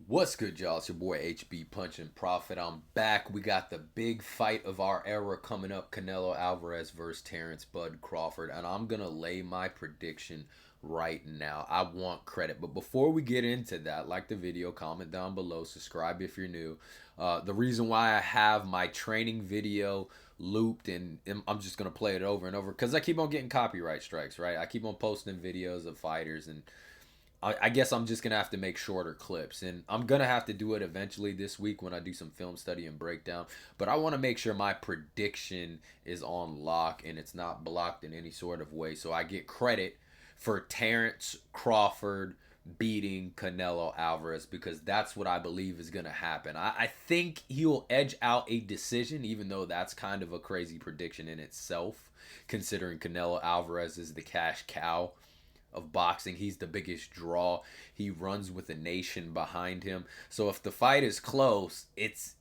What's good, y'all? It's your boy HB Punching Profit. I'm back. We got the big fight of our era coming up, Canelo Álvarez versus Terence Crawford, and I'm gonna lay my prediction right now. I want credit, but before we get into that, like the video, comment down below, subscribe if you're new. The reason why I have my training video looped and I'm just gonna play it over and over because I keep on getting copyright strikes, right? I keep on posting videos of fighters and I guess I'm just gonna have to make shorter clips, and I'm gonna have to do it eventually this week when I do some film study and breakdown. But I want to make sure my prediction is on lock and it's not blocked in any sort of way, so I get credit for Terence Crawford beating Canelo Álvarez because that's what I believe is gonna happen. I think he'll edge out a decision, even though that's kind of a crazy prediction in itself, considering Canelo Álvarez is the cash cow of boxing. He's the biggest draw. He runs with a nation behind him. So if the fight is close, it's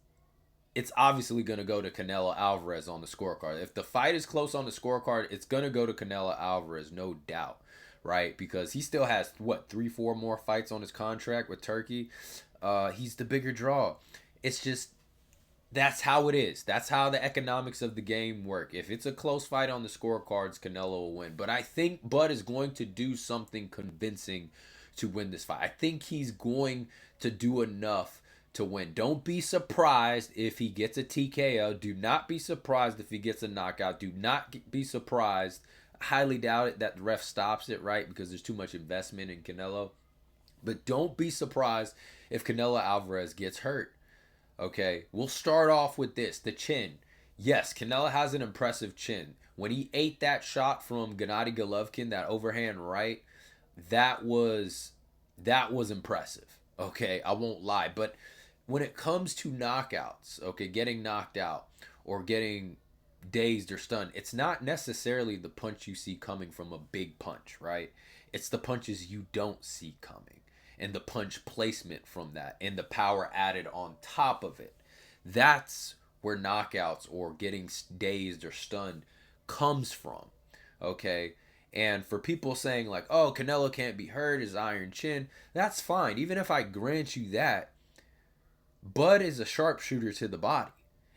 obviously going to go to Canelo Álvarez on the scorecard. If the fight is close on the scorecard, it's going to go to Canelo Álvarez, no doubt, right? Because he still has what, 3-4 more fights on his contract with Turkey. He's the bigger draw. It's just that's how it is. That's how the economics of the game work. If it's a close fight on the scorecards, Canelo will win. But I think Bud is going to do something convincing to win this fight. I think he's going to do enough to win. Don't be surprised if he gets a TKO. Do not be surprised if he gets a knockout. Do not be surprised. I highly doubt it that the ref stops it, right? Because there's too much investment in Canelo. But don't be surprised if Canelo Álvarez gets hurt. Okay, we'll start off with this, the chin. Yes, Canelo has an impressive chin. When he ate that shot from Gennady Golovkin, that overhand right, that was impressive. Okay, I won't lie. But when it comes to knockouts, okay, getting knocked out or getting dazed or stunned, it's not necessarily the punch you see coming from a big punch, right? It's the punches you don't see coming and the punch placement from that and the power added on top of it. That's where knockouts or getting dazed or stunned comes from. Okay? And for people saying like, oh, Canelo can't be hurt, his iron chin, that's fine. Even if I grant you that, Bud is a sharpshooter to the body.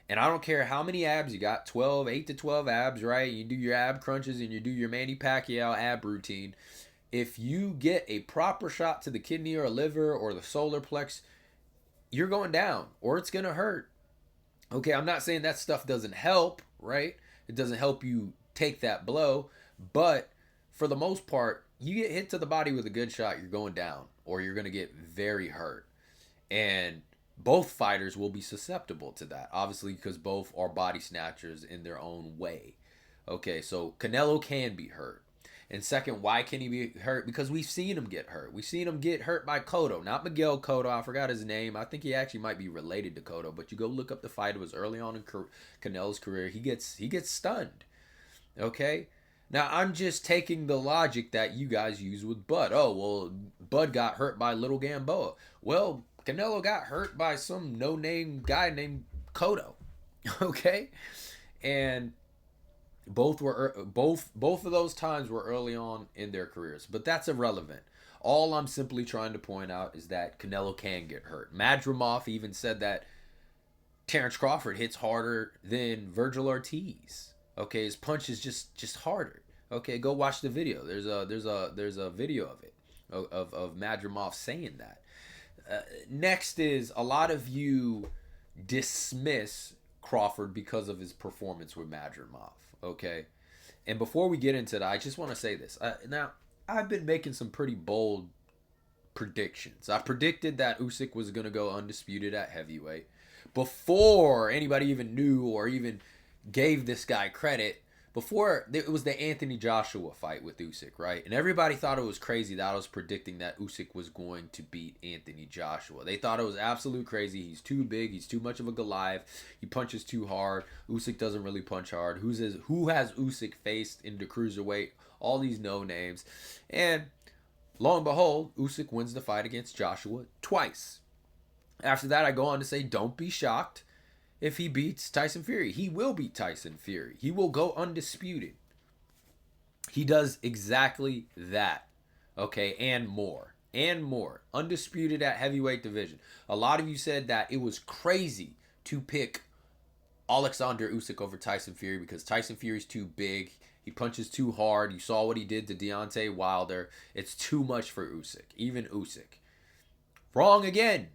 And I don't care how many abs you got, 12, 8 to 12 abs, right? You do your ab crunches and you do your Manny Pacquiao ab routine. If you get a proper shot to the kidney or liver or the solar plex, you're going down or it's going to hurt. Okay, I'm not saying that stuff doesn't help, right? It doesn't help you take that blow, but for the most part, you get hit to the body with a good shot, you're going down or you're going to get very hurt. And both fighters will be susceptible to that, obviously, because both are body snatchers in their own way. Okay, so Canelo can be hurt. And second, why can he be hurt? Because we've seen him get hurt. We've seen him get hurt by Cotto, not Miguel Cotto. I forgot his name. I think he actually might be related to Cotto. But you go look up the fight. It was early on in Canelo's career. He gets stunned. Okay. Now I'm just taking the logic that you guys use with Bud. Oh well, Bud got hurt by Little Gamboa. Well, Canelo got hurt by some no-name guy named Cotto. Okay, and both of those times were early on in their careers, but that's irrelevant. All I'm simply trying to point out is that Canelo can get hurt. Madrimov even said that Terence Crawford hits harder than Virgil Ortiz. Okay, his punch is just harder. Okay, go watch the video. There's a video of it of Madrimov saying that. Next is a lot of you dismiss Crawford because of his performance with Madrimov. Okay, and before we get into that, I just want to say this. Now, I've been making some pretty bold predictions. I predicted that Usyk was going to go undisputed at heavyweight before anybody even knew or even gave this guy credit. Before it was the Anthony Joshua fight with Usyk, right? And everybody thought it was crazy that I was predicting that Usyk was going to beat Anthony Joshua. They thought it was absolute crazy. He's too big. He's too much of a Goliath. He punches too hard. Usyk doesn't really punch hard. Who has Usyk faced in the cruiserweight? All these no names. And lo and behold, Usyk wins the fight against Joshua twice. After that, I go on to say, don't be shocked if he beats Tyson Fury. He will beat Tyson Fury. He will go undisputed. He does exactly that. Okay, and more. and more. Undisputed at heavyweight division. A lot of you said that it was crazy to pick Alexander Usyk over Tyson Fury because Tyson Fury's too big. He punches too hard. You saw what he did to Deontay Wilder. It's too much for Usyk. Even Usyk. Wrong again.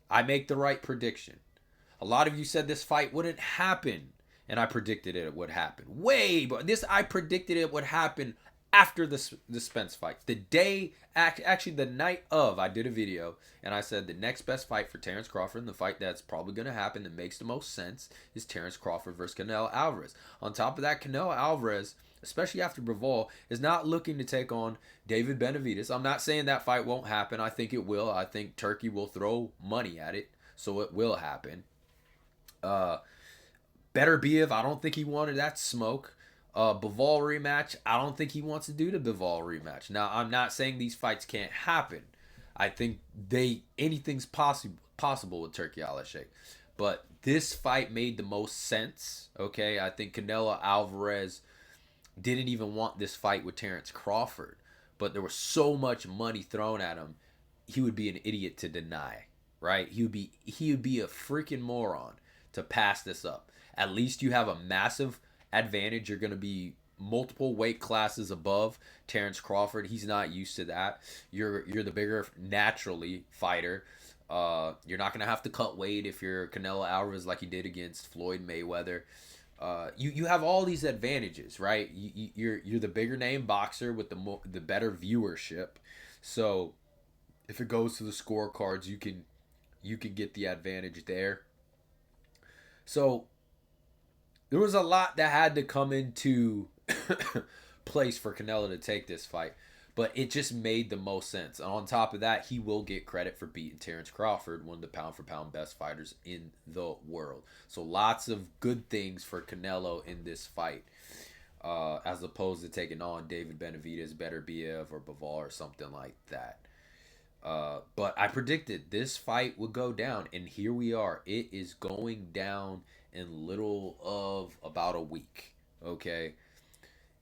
I make the right prediction. A lot of you said this fight wouldn't happen, and I predicted it would happen. But this I predicted it would happen after the Spence fight. The day, actually the night of, I did a video, and I said the next best fight for Terence Crawford, and the fight that's probably going to happen that makes the most sense, is Terence Crawford versus Canelo Álvarez. On top of that, Canelo Álvarez, especially after Bivol, is not looking to take on David Benavidez. I'm not saying that fight won't happen. I think it will. I think Turkey will throw money at it, so it will happen. Beterbiev, I don't think he wanted that smoke. Bivol rematch, I don't think he wants to do the Bivol rematch. Now, I'm not saying these fights can't happen. I think anything's possible with Turkey Al-Sheikh. But this fight made the most sense. Okay, I think Canelo Álvarez didn't even want this fight with Terence Crawford, but there was so much money thrown at him, he would be an idiot to deny, right? He would be a freaking moron to pass this up. At least you have a massive advantage. You're going to be multiple weight classes above Terence Crawford. He's not used to that. You're the bigger naturally fighter. You're not going to have to cut weight if you're Canelo Álvarez like you did against Floyd Mayweather. You have all these advantages, right? You're the bigger name boxer with the better viewership. So if it goes to the scorecards, you can get the advantage there. So there was a lot that had to come into place for Canelo to take this fight, but it just made the most sense. And on top of that, he will get credit for beating Terence Crawford, one of the pound-for-pound best fighters in the world. So lots of good things for Canelo in this fight, as opposed to taking on David Benavidez, Beterbiev, or Bivol or something like that. But I predicted this fight would go down, and here we are. It is going down in little of about a week. Okay.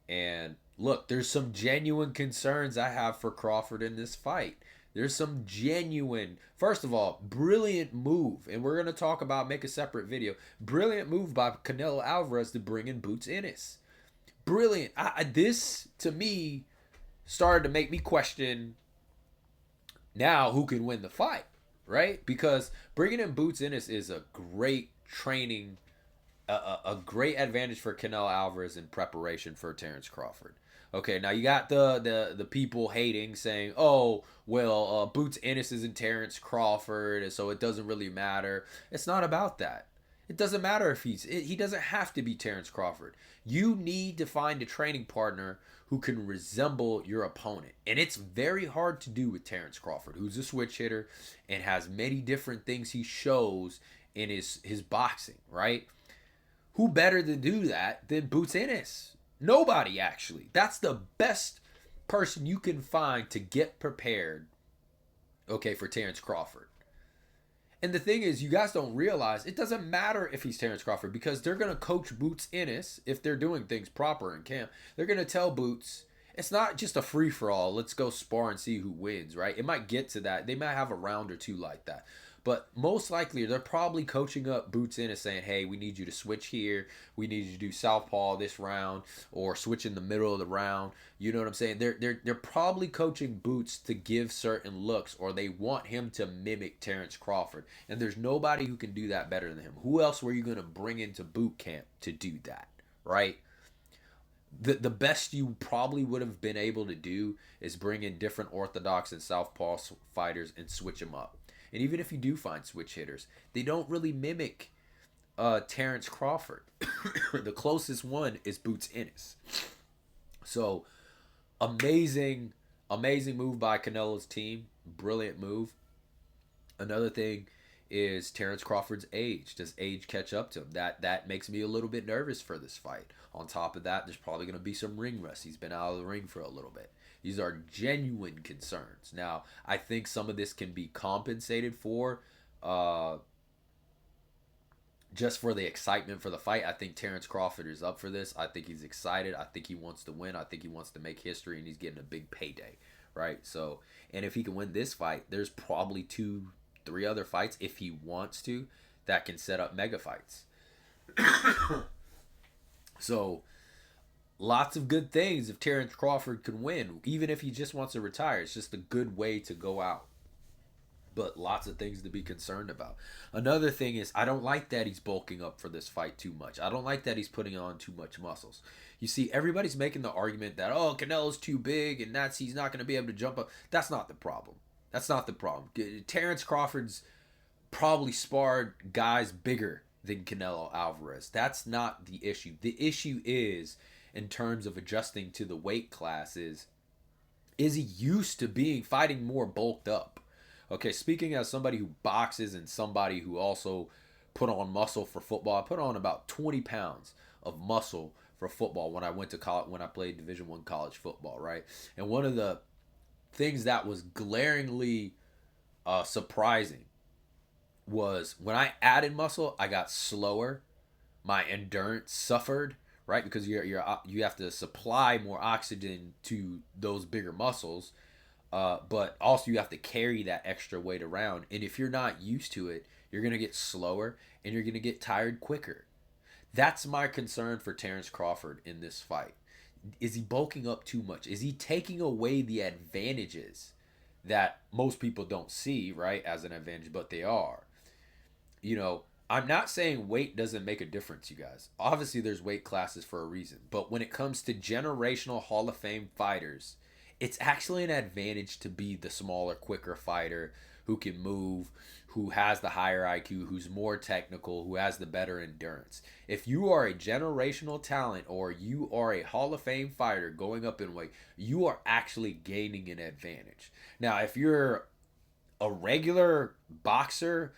And look, there's some genuine concerns I have for Crawford in this fight. There's some genuine, first of all, brilliant move. And we're going to talk about, make a separate video. Brilliant move by Canelo Álvarez to bring in Boots Ennis. Brilliant. This, to me, started to make me question now who can win the fight, right? Because bringing in Boots Ennis is a great training, a great advantage for Canelo Álvarez in preparation for Terence Crawford. Okay, now you got the people hating, saying, oh, well, Boots Ennis isn't Terence Crawford, and so it doesn't really matter. It's not about that. It doesn't matter if he doesn't have to be Terence Crawford. You need to find a training partner who can resemble your opponent. And it's very hard to do with Terence Crawford, who's a switch hitter and has many different things he shows in his boxing, right? Who better to do that than Boots Ennis? Nobody, actually. That's the best person you can find to get prepared, okay, for Terence Crawford. And the thing is, you guys don't realize, it doesn't matter if he's Terence Crawford, because they're going to coach Boots Ennis, if they're doing things proper in camp. They're going to tell Boots, it's not just a free-for-all, let's go spar and see who wins, right? It might get to that. They might have a round or two like that. But most likely, they're probably coaching up Boots Ennis, saying, hey, we need you to switch here. We need you to do southpaw this round, or switch in the middle of the round. You know what I'm saying? They're probably coaching Boots to give certain looks, or they want him to mimic Terence Crawford. And there's nobody who can do that better than him. Who else were you going to bring into boot camp to do that, right? The best you probably would have been able to do is bring in different orthodox and southpaw fighters and switch them up. And even if you do find switch hitters, they don't really mimic Terence Crawford. The closest one is Boots Ennis. So, amazing move by Canelo's team. Brilliant move. Another thing is Terence Crawford's age. Does age catch up to him? That makes me a little bit nervous for this fight. On top of that, there's probably going to be some ring rust. He's been out of the ring for a little bit. These are genuine concerns. Now, I think some of this can be compensated for just for the excitement for the fight. I think Terence Crawford is up for this. I think he's excited. I think he wants to win. I think he wants to make history, and he's getting a big payday, right? So, and if he can win this fight, there's probably 2, 3 other fights if he wants to that can set up mega fights. So, lots of good things if Terence Crawford can win, even if he just wants to retire. It's just a good way to go out. But lots of things to be concerned about. Another thing is, I don't like that he's bulking up for this fight too much. I don't like that he's putting on too much muscles. You see, everybody's making the argument that, oh, Canelo's too big and he's not going to be able to jump up. That's not the problem. That's not the problem. Terence Crawford's probably sparred guys bigger than Canelo Álvarez. That's not the issue. The issue is, in terms of adjusting to the weight classes, is he used to fighting more bulked up? Okay, speaking as somebody who boxes and somebody who also put on muscle for football, I put on about 20 pounds of muscle for football when I went to college, when I played Division I college football, right? And one of the things that was glaringly surprising was when I added muscle, I got slower. My endurance suffered, right? Because you have to supply more oxygen to those bigger muscles. But also you have to carry that extra weight around. And if you're not used to it, you're going to get slower and you're going to get tired quicker. That's my concern for Terence Crawford in this fight. Is he bulking up too much? Is he taking away the advantages that most people don't see, right, as an advantage, but they are? I'm not saying weight doesn't make a difference, you guys. Obviously, there's weight classes for a reason. But when it comes to generational Hall of Fame fighters, it's actually an advantage to be the smaller, quicker fighter who can move, who has the higher IQ, who's more technical, who has the better endurance. If you are a generational talent or you are a Hall of Fame fighter going up in weight, you are actually gaining an advantage. Now, if you're a regular boxer,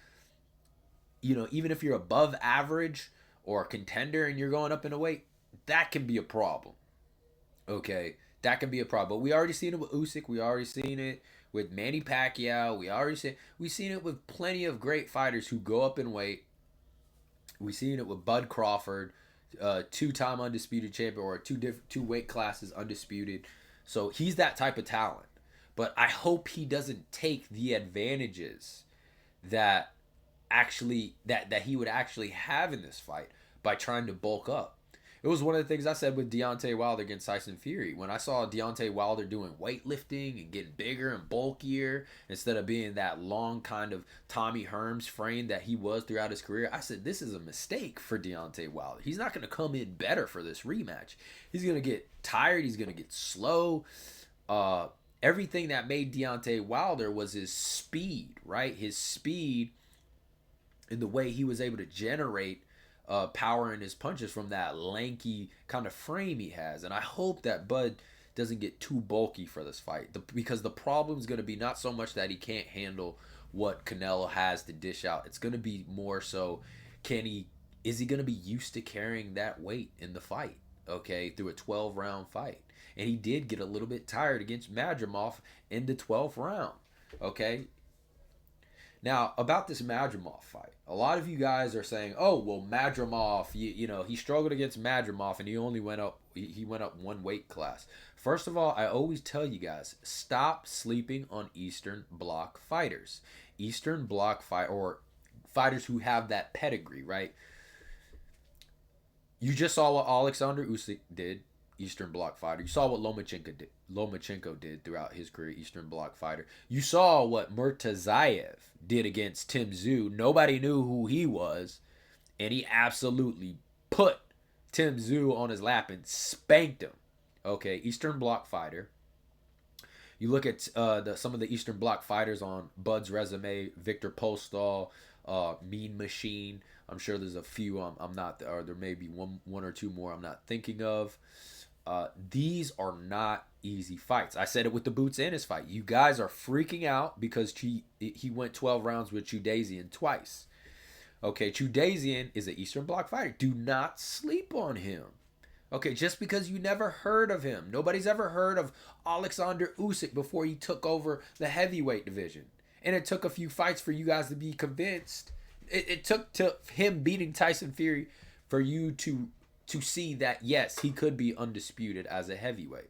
even if you're above average or a contender and you're going up in a weight, that can be a problem. Okay? That can be a problem. But we already seen it with Usyk. We already seen it with Manny Pacquiao. We've seen it with plenty of great fighters who go up in weight. We've seen it with Bud Crawford, 2-time undisputed champion, or two weight classes undisputed. So he's that type of talent. But I hope he doesn't take the advantages that he would actually have in this fight by trying to bulk up. It was one of the things I said with Deontay Wilder against Tyson Fury. When I saw Deontay Wilder doing weightlifting and getting bigger and bulkier instead of being that long kind of Tommy Hearns frame that he was throughout his career, I said, this is a mistake for Deontay Wilder. He's not going to come in better for this rematch. He's going to get tired. He's going to get slow. Everything that made Deontay Wilder was his speed, right? His speed and the way he was able to generate power in his punches from that lanky kind of frame he has. And I hope that Bud doesn't get too bulky for this fight, because the problem is going to be not so much that he can't handle what Canelo has to dish out. It's going to be more so, is he going to be used to carrying that weight in the fight, okay, through a 12-round fight? And he did get a little bit tired against Madrimov in the 12th round, okay? Now, about this Madrimov fight, a lot of you guys are saying, oh, well, Madrimov, he struggled against Madrimov and he only went up one weight class. First of all, I always tell you guys, stop sleeping on Eastern Bloc fighters. Eastern Bloc or fighters who have that pedigree, right? You just saw what Alexander Usyk did, Eastern Bloc fighter. You saw what Lomachenko did throughout his career, Eastern Bloc fighter. You saw what Murtazaev did against Tim Tszyu. Nobody knew who he was, and he absolutely put Tim Tszyu on his lap and spanked him. Okay, Eastern Bloc fighter. You look at some of the Eastern Bloc fighters on Bud's resume: Victor Postol, Mean Machine. I'm sure there's a few. I'm not, or there may be one or two more I'm not thinking of. These are not easy fights. I said it with the Boots Ennis fight. You guys are freaking out because he went 12 rounds with Chudazian twice. Okay, Chudazian is an Eastern Bloc fighter. Do not sleep on him. Okay, just because you never heard of him. Nobody's ever heard of Alexander Usyk before he took over the heavyweight division. And it took a few fights for you guys to be convinced. It took to him beating Tyson Fury for you to see that, yes, he could be undisputed as a heavyweight.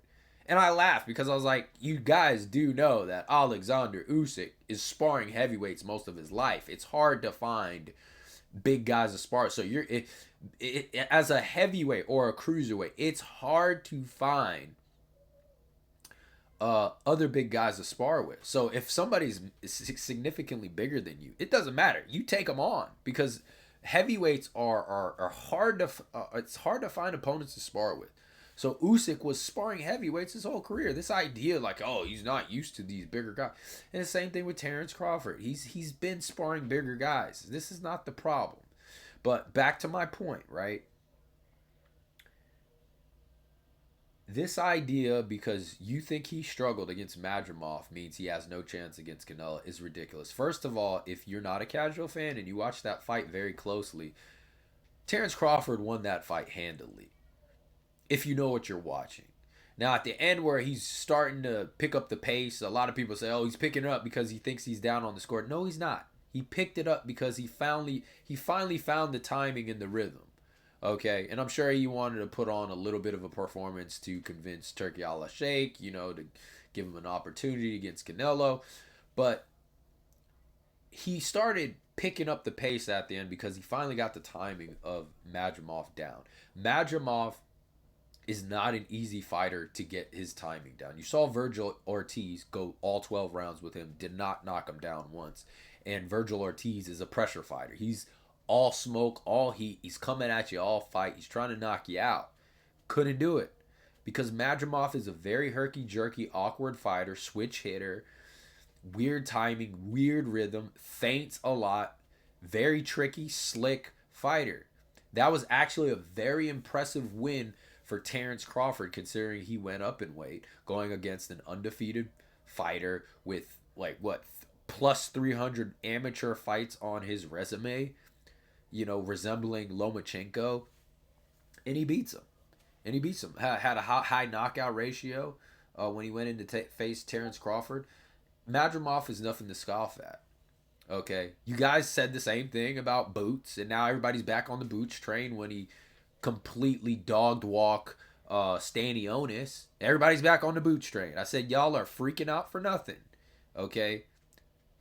And I laughed because I was like, you guys do know that Alexander Usyk is sparring heavyweights most of his life. It's hard to find big guys to spar. So as a heavyweight or a cruiserweight, it's hard to find other big guys to spar with. So if somebody's significantly bigger than you, it doesn't matter. You take them on because heavyweights are hard to it's hard to find opponents to spar with. So Usyk was sparring heavyweights his whole career. This idea like, oh, he's not used to these bigger guys. And the same thing with Terence Crawford. He's been sparring bigger guys. This is not the problem. But back to my point, right? This idea, because you think he struggled against Madrimov, means he has no chance against Canelo is ridiculous. First of all, if you're not a casual fan and you watch that fight very closely, Terence Crawford won that fight handily. If you know what you're watching. Now, at the end where he's starting to pick up the pace, a lot of people say, oh, he's picking it up because he thinks he's down on the score. No, he's not. He picked it up because he finally found the timing and the rhythm. Okay, and I'm sure he wanted to put on a little bit of a performance to convince Turki Al-Sheikh, to give him an opportunity against Canelo. But he started picking up the pace at the end because he finally got the timing of Madrimov down. Madrimov is not an easy fighter to get his timing down. You saw Virgil Ortiz go all 12 rounds with him, did not knock him down once. And Virgil Ortiz is a pressure fighter. He's all smoke, all heat. He's coming at you all fight. He's trying to knock you out. Couldn't do it. Because Madrimov is a very herky-jerky, awkward fighter, switch hitter, weird timing, weird rhythm, feints a lot, very tricky, slick fighter. That was actually a very impressive win for Terence Crawford, considering he went up in weight, going against an undefeated fighter with, plus 300 amateur fights on his resume. Resembling Lomachenko, and he beats him. Had a high knockout ratio when he went in to face Terence Crawford. Madrimov is nothing to scoff at. Okay, you guys said the same thing about Boots, and now everybody's back on the Boots train when he completely dogged walk Stanionis. Everybody's back on the Boots train. I said y'all are freaking out for nothing. Okay.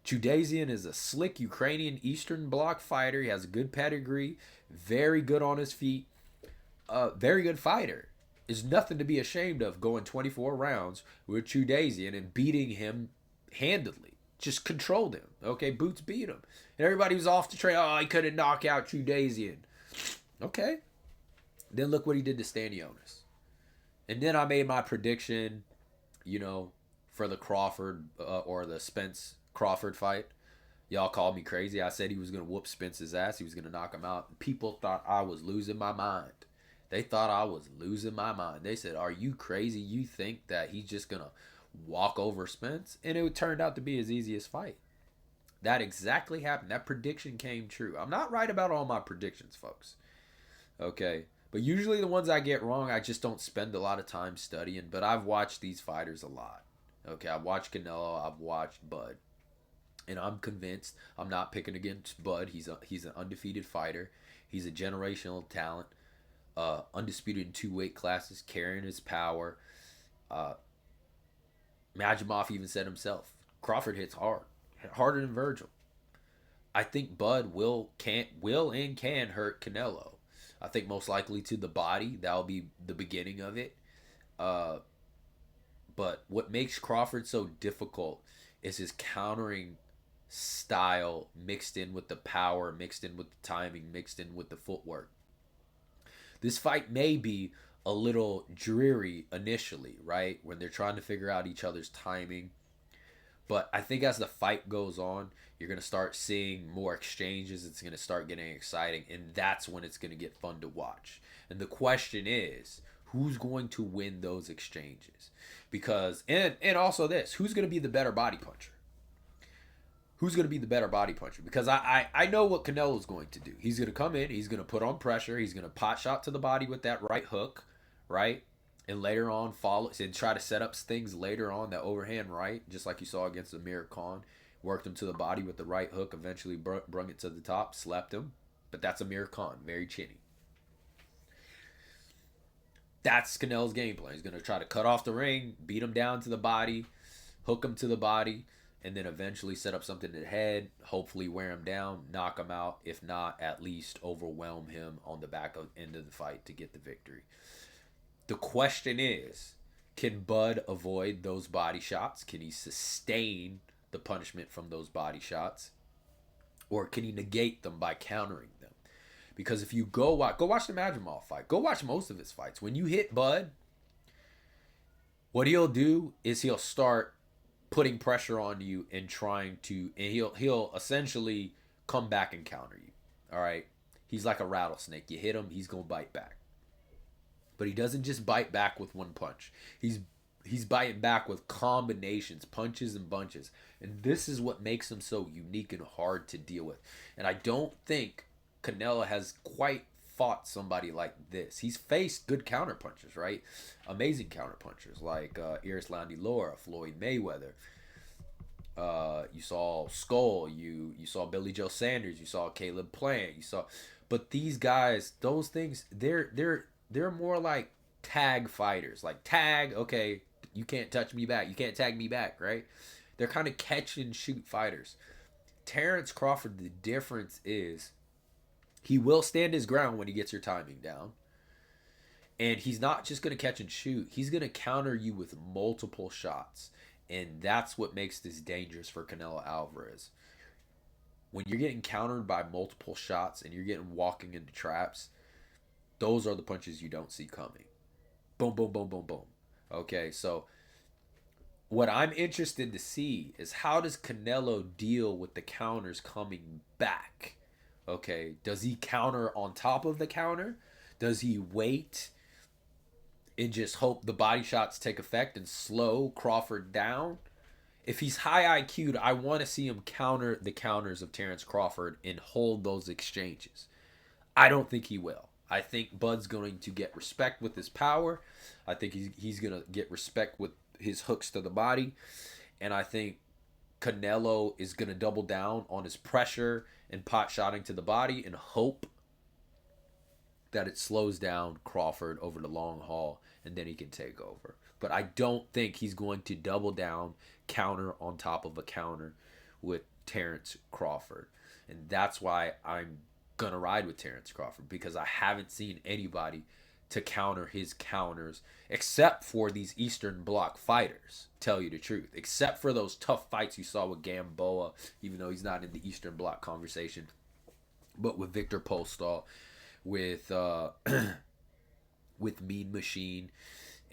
Chudazian is a slick Ukrainian Eastern Bloc fighter. He has a good pedigree, very good on his feet, very good fighter. There's nothing to be ashamed of going 24 rounds with Chudazian and beating him handedly. Just controlled him. Okay, Boots beat him. And everybody was off the train. Oh, he couldn't knock out Chudazian. Okay. Then look what he did to Stanionis. And then I made my prediction, for the Crawford or the Spence Crawford fight. Y'all called me crazy. I said he was going to whoop Spence's ass. He was going to knock him out. People thought I was losing my mind. They thought I was losing my mind. They said, are you crazy? You think that he's just going to walk over Spence? And it turned out to be his easiest fight. That exactly happened. That prediction came true. I'm not right about all my predictions, folks. Okay. But usually the ones I get wrong, I just don't spend a lot of time studying. But I've watched these fighters a lot. Okay. I've watched Canelo. I've watched Bud. And I'm convinced I'm not picking against Bud. He's an undefeated fighter. He's a generational talent. Undisputed in 2 weight classes, carrying his power. Madrimov even said himself, Crawford hits hard. Harder than Virgil. I think Bud will and can hurt Canelo. I think most likely to the body. That'll be the beginning of it. But what makes Crawford so difficult is his countering style mixed in with the power, mixed in with the timing, mixed in with the footwork. This fight may be a little dreary initially, right? When they're trying to figure out each other's timing. But I think as the fight goes on, you're going to start seeing more exchanges. It's going to start getting exciting. And that's when it's going to get fun to watch. And the question is, who's going to win those exchanges? Because, and also this, who's going to be the better body puncher? Who's going to be the better body puncher? Because I know what Canelo's going to do. He's going to come in. He's going to put on pressure. He's going to pot shot to the body with that right hook, right? And later on follow and try to set up things later on, that overhand right, just like you saw against Amir Khan. Worked him to the body with the right hook. Eventually brung it to the top, slept him. But that's Amir Khan, very chinny. That's Canelo's game plan. He's going to try to cut off the ring, beat him down to the body, hook him to the body, and then eventually set up something to the head, hopefully wear him down, knock him out. If not, at least overwhelm him on the back end of the fight to get the victory. The question is, can Bud avoid those body shots? Can he sustain the punishment from those body shots? Or can he negate them by countering them? Because if you go watch the Madrimov fight. Go watch most of his fights. When you hit Bud, what he'll do is he'll start putting pressure on you and he'll essentially come back and counter you. All right? He's like a rattlesnake. You hit him, he's going to bite back. But he doesn't just bite back with one punch. He's biting back with combinations, punches and bunches. And this is what makes him so unique and hard to deal with. And I don't think Canelo has quite fought somebody like this. He's faced good counterpunchers, right? Amazing counterpunchers like Erislandy Lara, Floyd Mayweather. You saw Skull. You saw Billy Joe Sanders. You saw Caleb Plant. But these guys, those things, they're more like tag fighters. Like tag, okay, you can't touch me back. You can't tag me back, right? They're kind of catch and shoot fighters. Terence Crawford, the difference is he will stand his ground when he gets your timing down. And he's not just going to catch and shoot. He's going to counter you with multiple shots. And that's what makes this dangerous for Canelo Álvarez. When you're getting countered by multiple shots and you're getting walking into traps, those are the punches you don't see coming. Boom, boom, boom, boom, boom. Okay, so what I'm interested to see is how does Canelo deal with the counters coming back? Okay, does he counter on top of the counter? Does he wait and just hope the body shots take effect and slow Crawford down? If he's high IQ'd, I want to see him counter the counters of Terence Crawford and hold those exchanges. I don't think he will. I think Bud's going to get respect with his power. I think he's going to get respect with his hooks to the body. And I think Canelo is going to double down on his pressure and pot shotting to the body and hope that it slows down Crawford over the long haul and then he can take over. But I don't think he's going to double down, counter on top of a counter with Terence Crawford. And that's why I'm going to ride with Terence Crawford, because I haven't seen anybody to counter his counters except for these Eastern Bloc fighters, tell you the truth. Except for those tough fights you saw with Gamboa, even though he's not in the Eastern Bloc conversation. But with Victor Postol, with Mean Machine,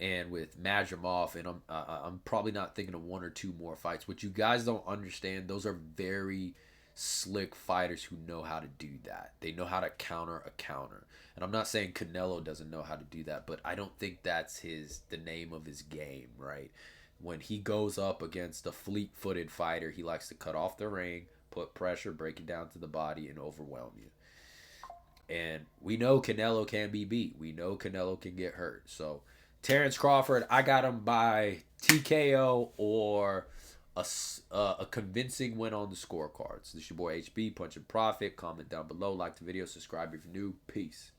and with Madrimov, and I'm probably not thinking of one or two more fights. What you guys don't understand, those are very slick fighters who know how to do that. They know how to counter a counter. And I'm not saying Canelo doesn't know how to do that, but I don't think that's the name of his game, right? When he goes up against a fleet-footed fighter, he likes to cut off the ring, put pressure, break it down to the body, and overwhelm you. And we know Canelo can be beat. We know Canelo can get hurt. So Terence Crawford, I got him by TKO or a convincing win on the scorecards. This is your boy HB, Punch and Profit. Comment down below, like the video, subscribe if you're new. Peace.